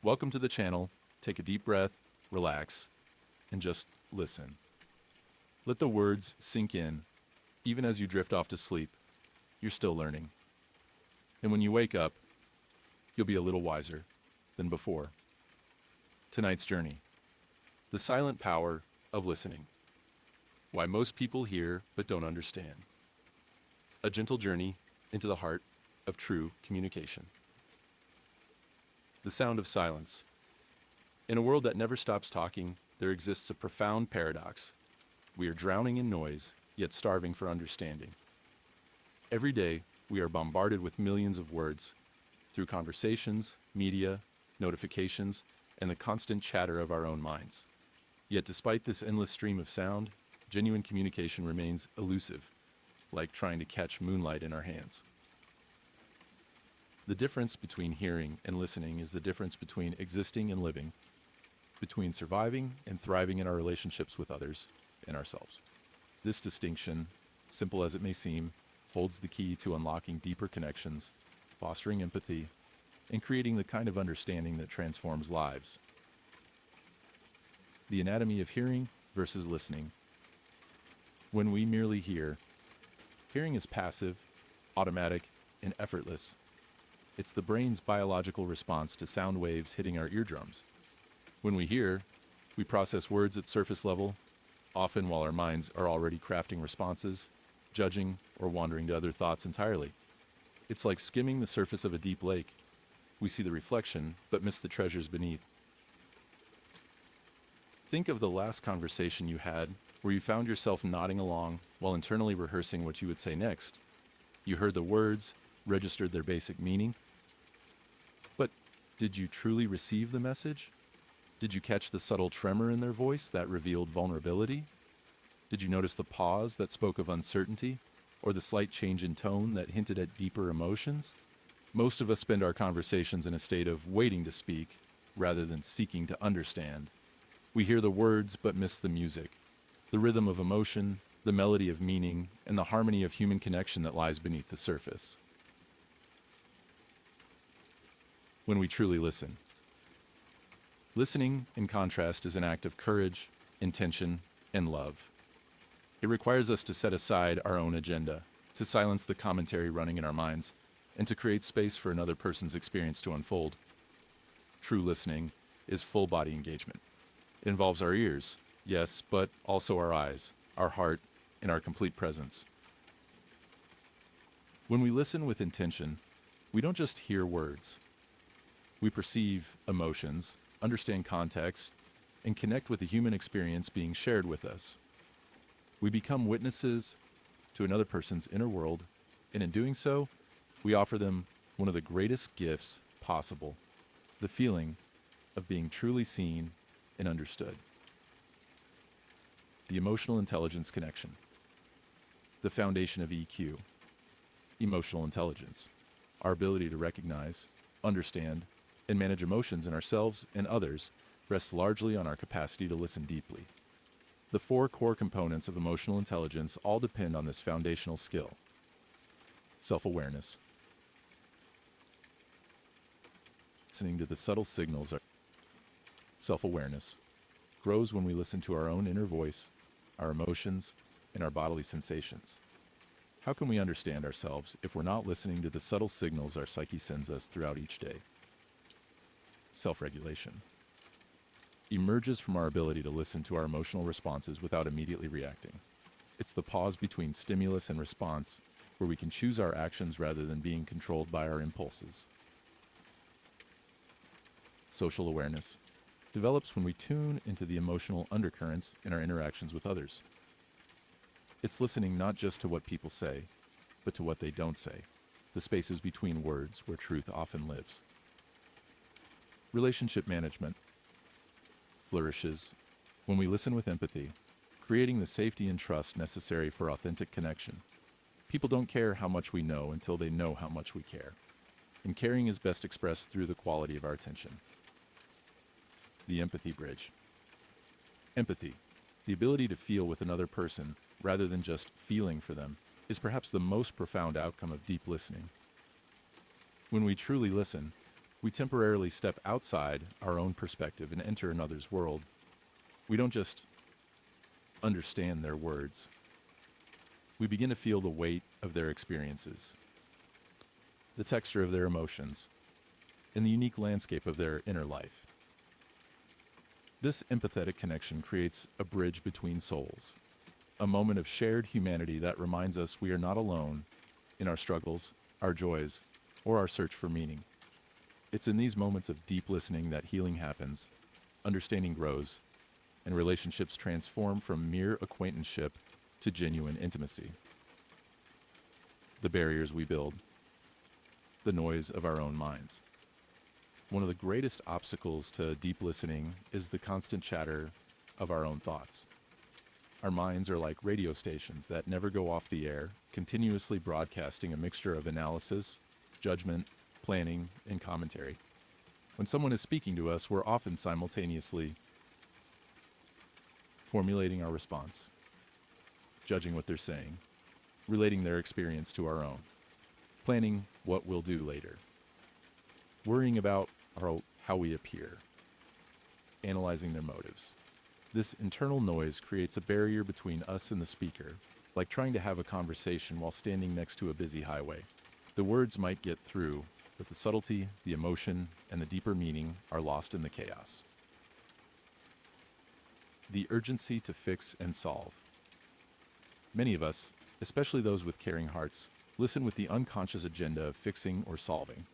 Welcome to the channel. Take a deep breath, relax, and just listen. Let the words sink in. Even as you drift off to sleep, you're still learning. And when you wake up, you'll be a little wiser than before. Tonight's journey: the silent power of listening. Why most people hear but don't understand. A gentle journey into the heart of true communication. The sound of silence. In a world that never stops talking, there exists a profound paradox. We are drowning in noise, yet starving for understanding. Every day, we are bombarded with millions of words through conversations, media, notifications, and the constant chatter of our own minds. Yet despite this endless stream of sound, genuine communication remains elusive, like trying to catch moonlight in our hands. The difference between hearing and listening is the difference between existing and living, between surviving and thriving in our relationships with others and ourselves. This distinction, simple as it may seem, holds the key to unlocking deeper connections, fostering empathy, and creating the kind of understanding that transforms lives. The anatomy of hearing versus listening. When we merely hear, hearing is passive, automatic, and effortless. It's the brain's biological response to sound waves hitting our eardrums. When we hear, we process words at surface level, often while our minds are already crafting responses, judging, or wandering to other thoughts entirely. It's like skimming the surface of a deep lake. We see the reflection, but miss the treasures beneath. Think of the last conversation you had where you found yourself nodding along while internally rehearsing what you would say next. You heard the words, registered their basic meaning. But did you truly receive the message? Did you catch the subtle tremor in their voice that revealed vulnerability? Did you notice the pause that spoke of uncertainty, or the slight change in tone that hinted at deeper emotions? Most of us spend our conversations in a state of waiting to speak, rather than seeking to understand. We hear the words but miss the music, the rhythm of emotion, the melody of meaning, and the harmony of human connection that lies beneath the surface. When we truly listen. Listening, in contrast, is an act of courage, intention, and love. It requires us to set aside our own agenda, to silence the commentary running in our minds, and to create space for another person's experience to unfold. True listening is full-body engagement. It involves our ears, yes, but also our eyes, our heart, and our complete presence. When we listen with intention, we don't just hear words. We perceive emotions, understand context, and connect with the human experience being shared with us. We become witnesses to another person's inner world, and in doing so, we offer them one of the greatest gifts possible: the feeling of being truly seen and understood. The emotional intelligence connection. The foundation of EQ. Emotional intelligence. Our ability to recognize, understand, and manage emotions in ourselves and others rests largely on our capacity to listen deeply. The four core components of emotional intelligence all depend on this foundational skill. Self-awareness. Listening to the subtle signals. Self-awareness grows when we listen to our own inner voice, our emotions, and our bodily sensations. How can we understand ourselves if we're not listening to the subtle signals our psyche sends us throughout each day? Self-regulation emerges from our ability to listen to our emotional responses without immediately reacting. It's the pause between stimulus and response where we can choose our actions rather than being controlled by our impulses. Social awareness develops when we tune into the emotional undercurrents in our interactions with others. It's listening not just to what people say, but to what they don't say, the spaces between words where truth often lives. Relationship management flourishes when we listen with empathy, creating the safety and trust necessary for authentic connection. People don't care how much we know until they know how much we care, and caring is best expressed through the quality of our attention. The empathy bridge. Empathy, the ability to feel with another person rather than just feeling for them, is perhaps the most profound outcome of deep listening. When we truly listen, We temporarily step outside our own perspective and enter another's world. We don't just understand their words. We begin to feel the weight of their experiences, the texture of their emotions, and the unique landscape of their inner life. This empathetic connection creates a bridge between souls, a moment of shared humanity that reminds us we are not alone in our struggles, our joys, or our search for meaning. It's in these moments of deep listening that healing happens, understanding grows, and relationships transform from mere acquaintanceship to genuine intimacy. The barriers we build, the noise of our own minds. One of the greatest obstacles to deep listening is the constant chatter of our own thoughts. Our minds are like radio stations that never go off the air, continuously broadcasting a mixture of analysis, judgment, planning, and commentary. When someone is speaking to us, we're often simultaneously formulating our response, judging what they're saying, relating their experience to our own, planning what we'll do later, worrying about how we appear, analyzing their motives. This internal noise creates a barrier between us and the speaker, like trying to have a conversation while standing next to a busy highway. The words might get through, but the subtlety, the emotion, and the deeper meaning are lost in the chaos. The urgency to fix and solve. Many of us, especially those with caring hearts, listen with the unconscious agenda of fixing or solving.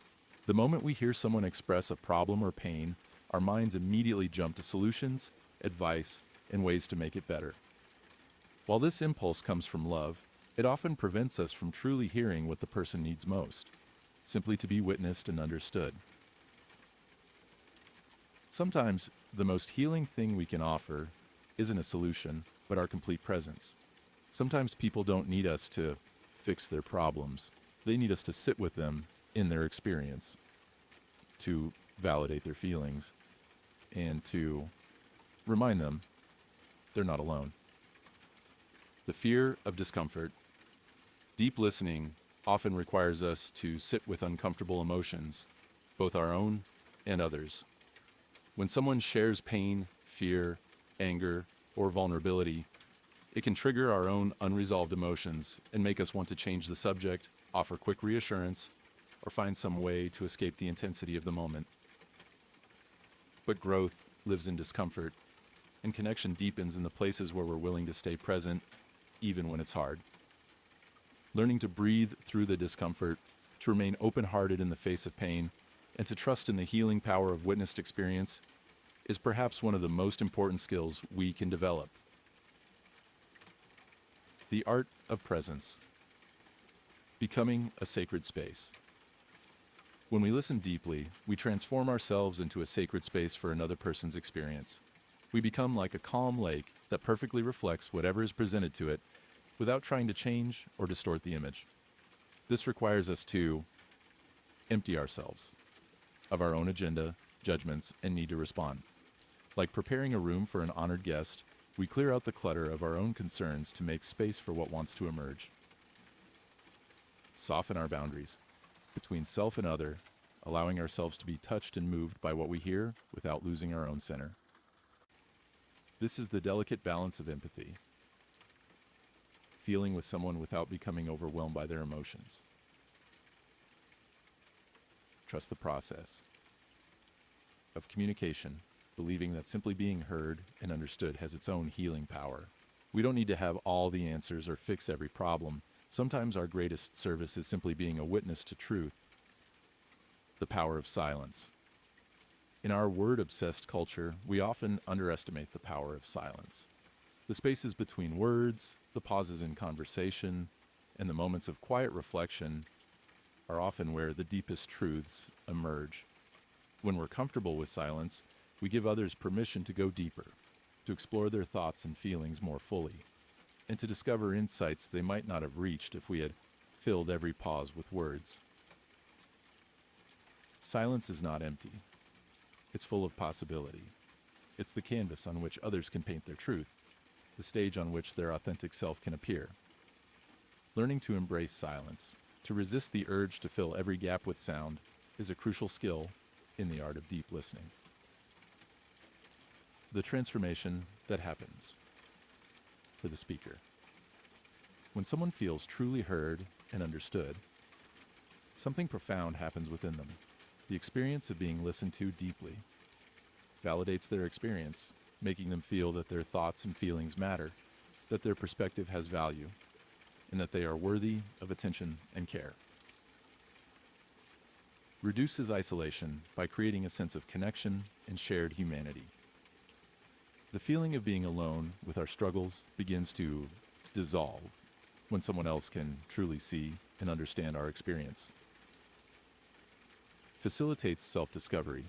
The moment we hear someone express a problem or pain, our minds immediately jump to solutions, advice, and ways to make it better. While this impulse comes from love, it often prevents us from truly hearing what the person needs most, simply to be witnessed and understood. Sometimes the most healing thing we can offer isn't a solution, but our complete presence. Sometimes people don't need us to fix their problems. They need us to sit with them in their experience, to validate their feelings, and to remind them they're not alone. The fear of discomfort. Deep listening often requires us to sit with uncomfortable emotions, both our own and others. When someone shares pain, fear, anger, or vulnerability, it can trigger our own unresolved emotions and make us want to change the subject, offer quick reassurance, or find some way to escape the intensity of the moment. But growth lives in discomfort, and connection deepens in the places where we're willing to stay present, even when it's hard. Learning to breathe through the discomfort, to remain open-hearted in the face of pain, and to trust in the healing power of witnessed experience is perhaps one of the most important skills we can develop. The art of presence. Becoming a sacred space. When we listen deeply, we transform ourselves into a sacred space for another person's experience. We become like a calm lake that perfectly reflects whatever is presented to it without trying to change or distort the image. This requires us to empty ourselves of our own agenda, judgments, and need to respond. Like preparing a room for an honored guest, we clear out the clutter of our own concerns to make space for what wants to emerge. Soften our boundaries between self and other, allowing ourselves to be touched and moved by what we hear without losing our own center. This is the delicate balance of empathy. Feeling with someone without becoming overwhelmed by their emotions. Trust the process of communication, believing that simply being heard and understood has its own healing power. We don't need to have all the answers or fix every problem. Sometimes our greatest service is simply being a witness to truth. The power of silence. In our word-obsessed culture, we often underestimate the power of silence. The spaces between words, the pauses in conversation, and the moments of quiet reflection are often where the deepest truths emerge. When we're comfortable with silence, we give others permission to go deeper, to explore their thoughts and feelings more fully, and to discover insights they might not have reached if we had filled every pause with words. Silence is not empty. It's full of possibility. It's the canvas on which others can paint their truth, the stage on which their authentic self can appear. Learning to embrace silence, to resist the urge to fill every gap with sound, is a crucial skill in the art of deep listening. The transformation that happens for the speaker. When someone feels truly heard and understood, something profound happens within them. The experience of being listened to deeply validates their experience, making them feel that their thoughts and feelings matter, that their perspective has value, and that they are worthy of attention and care. Reduces isolation by creating a sense of connection and shared humanity. The feeling of being alone with our struggles begins to dissolve when someone else can truly see and understand our experience. Facilitates self-discovery,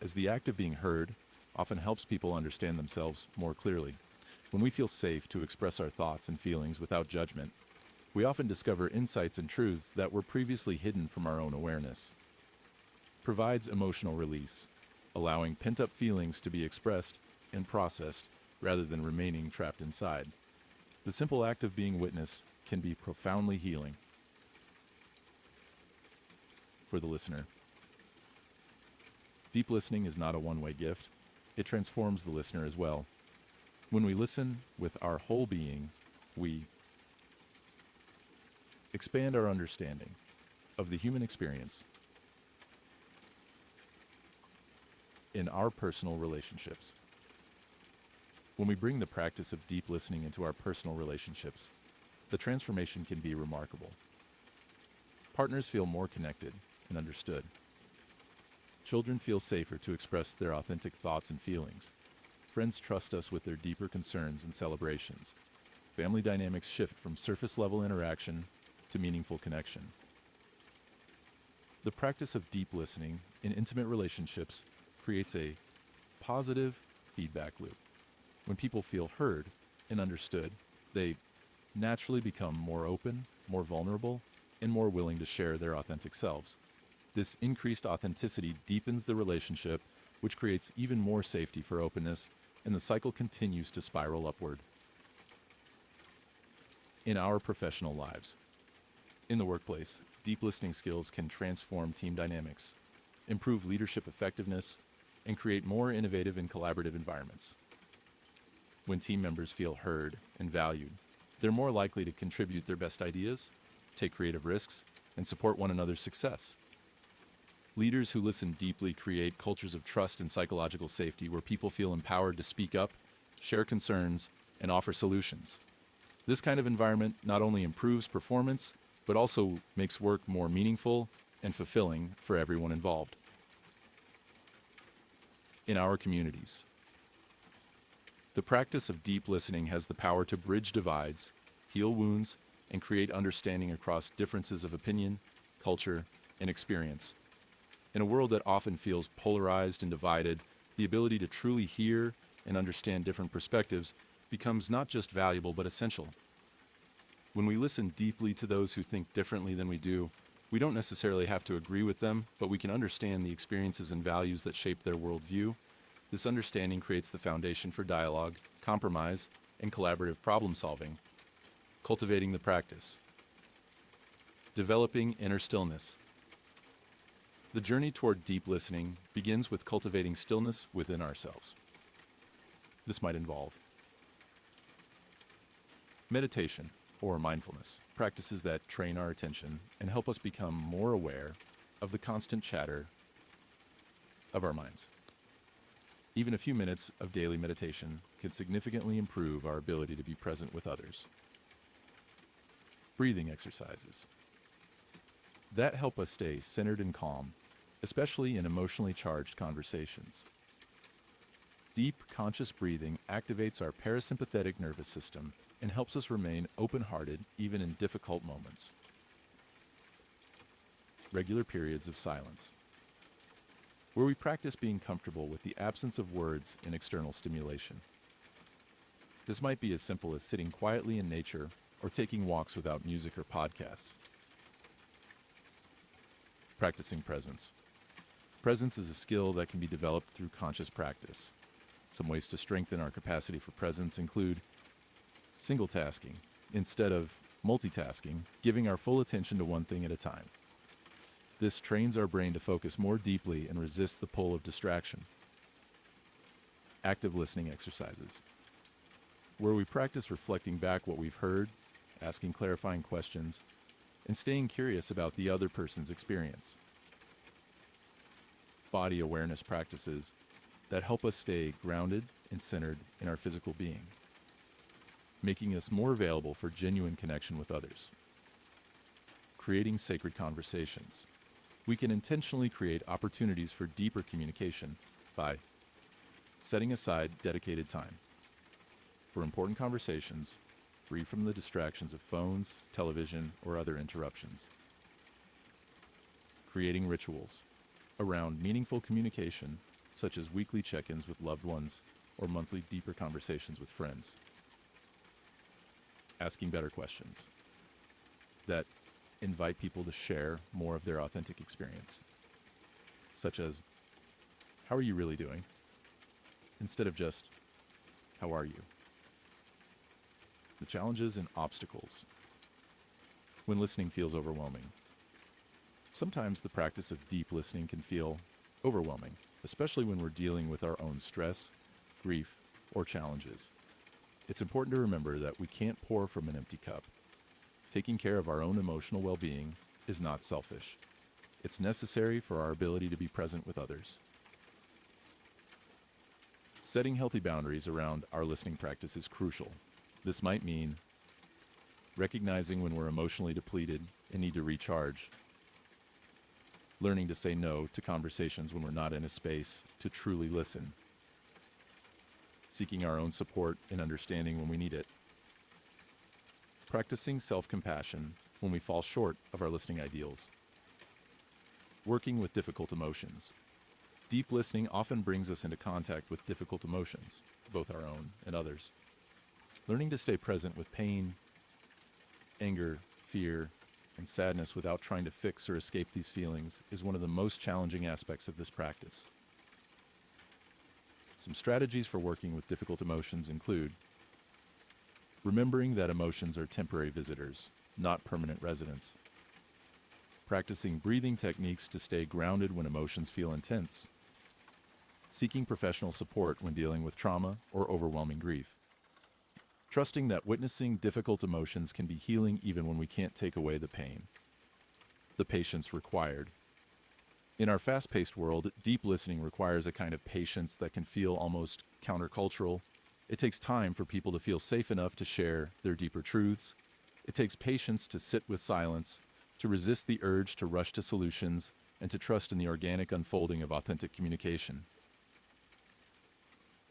as the act of being heard often helps people understand themselves more clearly. When we feel safe to express our thoughts and feelings without judgment, we often discover insights and truths that were previously hidden from our own awareness. Provides emotional release, allowing pent-up feelings to be expressed and processed rather than remaining trapped inside. The simple act of being witnessed can be profoundly healing for the listener. Deep listening is not a one-way gift. It transforms the listener as well. When we listen with our whole being, we expand our understanding of the human experience in our personal relationships. When we bring the practice of deep listening into our personal relationships, the transformation can be remarkable. Partners feel more connected and understood. Children feel safer to express their authentic thoughts and feelings. Friends trust us with their deeper concerns and celebrations. Family dynamics shift from surface-level interaction to meaningful connection. The practice of deep listening in intimate relationships creates a positive feedback loop. When people feel heard and understood, they naturally become more open, more vulnerable, and more willing to share their authentic selves. This increased authenticity deepens the relationship, which creates even more safety for openness, and the cycle continues to spiral upward. In our professional lives, in the workplace, deep listening skills can transform team dynamics, improve leadership effectiveness, and create more innovative and collaborative environments. When team members feel heard and valued, they're more likely to contribute their best ideas, take creative risks, and support one another's success. Leaders who listen deeply create cultures of trust and psychological safety where people feel empowered to speak up, share concerns, and offer solutions. This kind of environment not only improves performance, but also makes work more meaningful and fulfilling for everyone involved. In our communities, the practice of deep listening has the power to bridge divides, heal wounds, and create understanding across differences of opinion, culture, and experience. In a world that often feels polarized and divided, the ability to truly hear and understand different perspectives becomes not just valuable but essential. When we listen deeply to those who think differently than we do, we don't necessarily have to agree with them, but we can understand the experiences and values that shape their worldview. This understanding creates the foundation for dialogue, compromise, and collaborative problem solving. Cultivating the practice. Developing inner stillness. The journey toward deep listening begins with cultivating stillness within ourselves. This might involve meditation or mindfulness, practices that train our attention and help us become more aware of the constant chatter of our minds. Even a few minutes of daily meditation can significantly improve our ability to be present with others. Breathing exercises that help us stay centered and calm, especially in emotionally charged conversations. Deep, conscious breathing activates our parasympathetic nervous system and helps us remain open-hearted even in difficult moments. Regular periods of silence, where we practice being comfortable with the absence of words and external stimulation. This might be as simple as sitting quietly in nature or taking walks without music or podcasts. Practicing presence. Presence is a skill that can be developed through conscious practice. Some ways to strengthen our capacity for presence include single tasking. Instead of multitasking, giving our full attention to one thing at a time. This trains our brain to focus more deeply and resist the pull of distraction. Active listening exercises, where we practice reflecting back what we've heard, asking clarifying questions, and staying curious about the other person's experience. Body awareness practices that help us stay grounded and centered in our physical being, making us more available for genuine connection with others. Creating sacred conversations. We can intentionally create opportunities for deeper communication by setting aside dedicated time for important conversations, free from the distractions of phones, television, or other interruptions. Creating rituals around meaningful communication, such as weekly check-ins with loved ones or monthly deeper conversations with friends. Asking better questions that invite people to share more of their authentic experience, such as, how are you really doing? Instead of just, how are you? The challenges and obstacles. When listening feels overwhelming. Sometimes the practice of deep listening can feel overwhelming, especially when we're dealing with our own stress, grief, or challenges. It's important to remember that we can't pour from an empty cup. Taking care of our own emotional well-being is not selfish. It's necessary for our ability to be present with others. Setting healthy boundaries around our listening practice is crucial. This might mean recognizing when we're emotionally depleted and need to recharge, learning to say no to conversations when we're not in a space to truly listen, seeking our own support and understanding when we need it, practicing self-compassion when we fall short of our listening ideals, working with difficult emotions. Deep listening often brings us into contact with difficult emotions, both our own and others. Learning to stay present with pain, anger, fear, and sadness without trying to fix or escape these feelings is one of the most challenging aspects of this practice. Some strategies for working with difficult emotions include remembering that emotions are temporary visitors, not permanent residents. Practicing breathing techniques to stay grounded when emotions feel intense. Seeking professional support when dealing with trauma or overwhelming grief. Trusting that witnessing difficult emotions can be healing even when we can't take away the pain. The patience required. In our fast-paced world, deep listening requires a kind of patience that can feel almost countercultural. It takes time for people to feel safe enough to share their deeper truths. It takes patience to sit with silence, to resist the urge to rush to solutions, and to trust in the organic unfolding of authentic communication.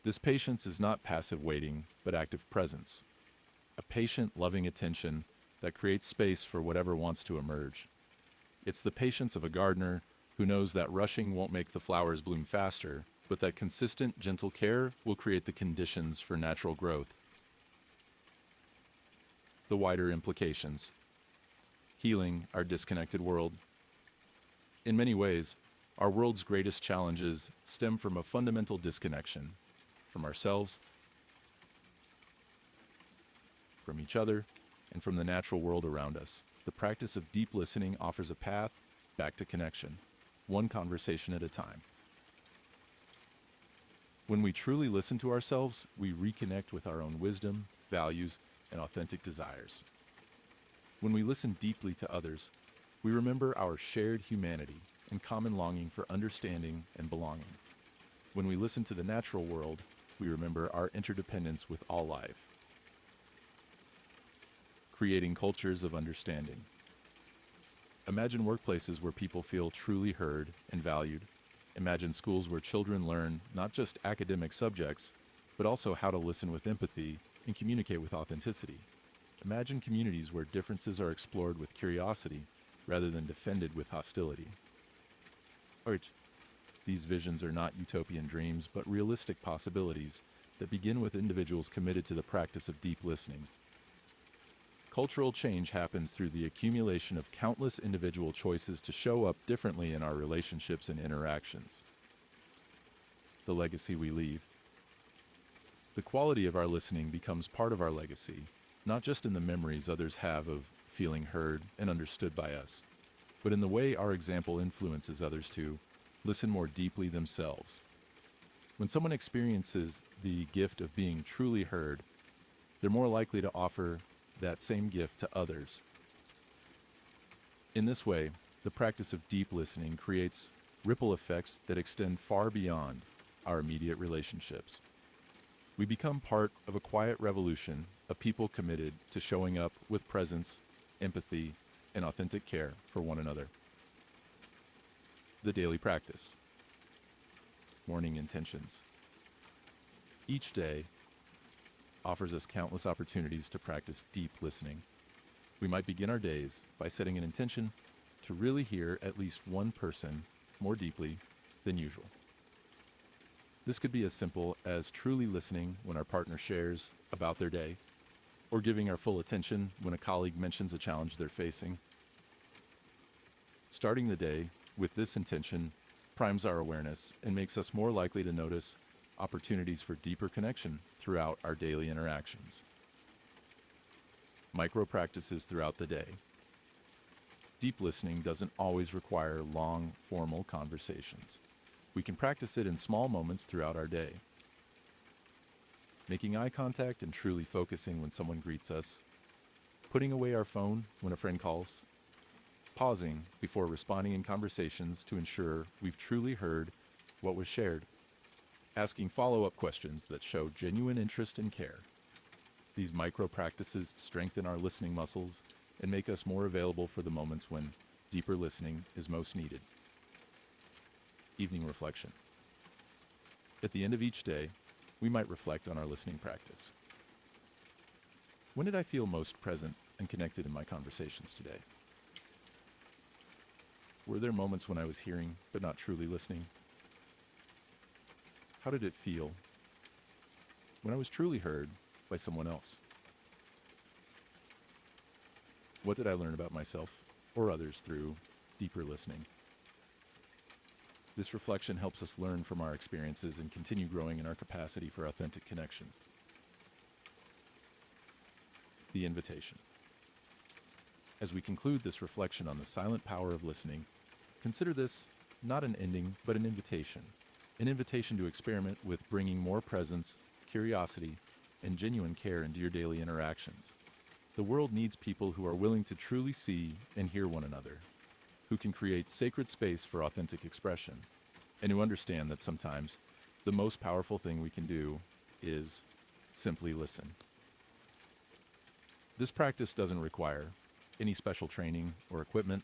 This patience is not passive waiting, but active presence. A patient, loving attention that creates space for whatever wants to emerge. It's the patience of a gardener who knows that rushing won't make the flowers bloom faster, but that consistent, gentle care will create the conditions for natural growth. The wider implications. Healing our disconnected world. In many ways, our world's greatest challenges stem from a fundamental disconnection from ourselves, from each other, and from the natural world around us. The practice of deep listening offers a path back to connection, one conversation at a time. When we truly listen to ourselves, we reconnect with our own wisdom, values, and authentic desires. When we listen deeply to others, we remember our shared humanity and common longing for understanding and belonging. When we listen to the natural world, we remember our interdependence with all life. Creating cultures of understanding. Imagine workplaces where people feel truly heard and valued. Imagine schools where children learn not just academic subjects, but also how to listen with empathy and communicate with authenticity. Imagine communities where differences are explored with curiosity rather than defended with hostility. These visions are not utopian dreams, but realistic possibilities that begin with individuals committed to the practice of deep listening. Cultural change happens through the accumulation of countless individual choices to show up differently in our relationships and interactions. The legacy we leave. The quality of our listening becomes part of our legacy, not just in the memories others have of feeling heard and understood by us, but in the way our example influences others to listen more deeply themselves. When someone experiences the gift of being truly heard, they're more likely to offer that same gift to others. In this way, the practice of deep listening creates ripple effects that extend far beyond our immediate relationships. We become part of a quiet revolution of people committed to showing up with presence, empathy, and authentic care for one another. The daily practice. Morning intentions. Each day offers us countless opportunities to practice deep listening. We might begin our days by setting an intention to really hear at least one person more deeply than usual. This could be as simple as truly listening when our partner shares about their day, or giving our full attention when a colleague mentions a challenge they're facing. Starting the day with this intention primes our awareness and makes us more likely to notice opportunities for deeper connection throughout our daily interactions. Micro practices throughout the day. Deep listening doesn't always require long, formal conversations. We can practice it in small moments throughout our day. Making eye contact and truly focusing when someone greets us. Putting away our phone when a friend calls. Pausing before responding in conversations to ensure we've truly heard what was shared. Asking follow-up questions that show genuine interest and care. These micro practices strengthen our listening muscles and make us more available for the moments when deeper listening is most needed. Evening reflection. At the end of each day, we might reflect on our listening practice. When did I feel most present and connected in my conversations today? Were there moments when I was hearing but not truly listening? How did it feel when I was truly heard by someone else? What did I learn about myself or others through deeper listening? This reflection helps us learn from our experiences and continue growing in our capacity for authentic connection. The invitation. As we conclude this reflection on the silent power of listening, consider this not an ending, but an invitation. An invitation to experiment with bringing more presence, curiosity, and genuine care into your daily interactions. The world needs people who are willing to truly see and hear one another, who can create sacred space for authentic expression, and who understand that sometimes the most powerful thing we can do is simply listen. This practice doesn't require any special training or equipment.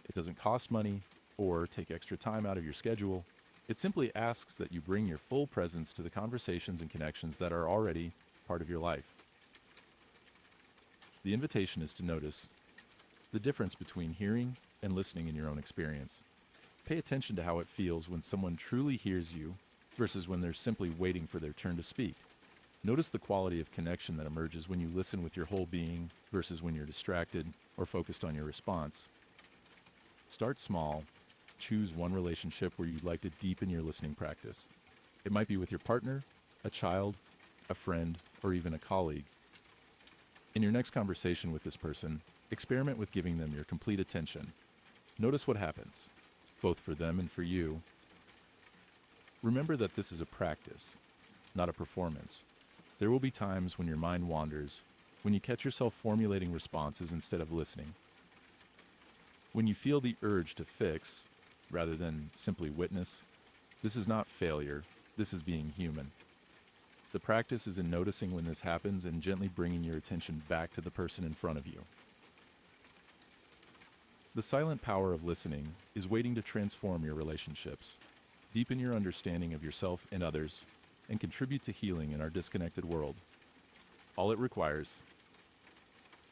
It doesn't cost money or take extra time out of your schedule. It simply asks that you bring your full presence to the conversations and connections that are already part of your life. The invitation is to notice the difference between hearing and listening in your own experience. Pay attention to how it feels when someone truly hears you versus when they're simply waiting for their turn to speak. Notice the quality of connection that emerges when you listen with your whole being versus when you're distracted or focused on your response. Start small. Choose one relationship where you'd like to deepen your listening practice. It might be with your partner, a child, a friend, or even a colleague. In your next conversation with this person, experiment with giving them your complete attention. Notice what happens, both for them and for you. Remember that this is a practice, not a performance. There will be times when your mind wanders, when you catch yourself formulating responses instead of listening. When you feel the urge to fix, rather than simply witness, this is not failure, this is being human. The practice is in noticing when this happens and gently bringing your attention back to the person in front of you. The silent power of listening is waiting to transform your relationships, deepen your understanding of yourself and others, and contribute to healing in our disconnected world. All it requires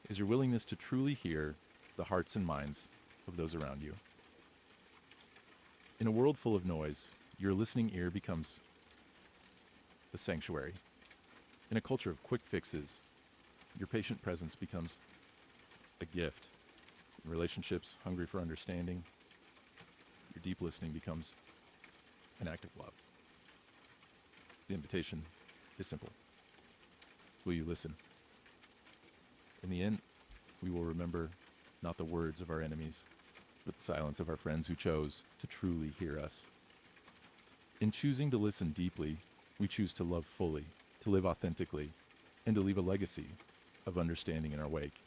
is your willingness to truly hear the hearts and minds of those around you. In a world full of noise, your listening ear becomes a sanctuary. In a culture of quick fixes, your patient presence becomes a gift. In relationships hungry for understanding, your deep listening becomes an act of love. The invitation is simple. Will you listen? In the end, we will remember not the words of our enemies, but the silence of our friends who chose to truly hear us. In choosing to listen deeply, we choose to love fully, to live authentically, and to leave a legacy of understanding in our wake.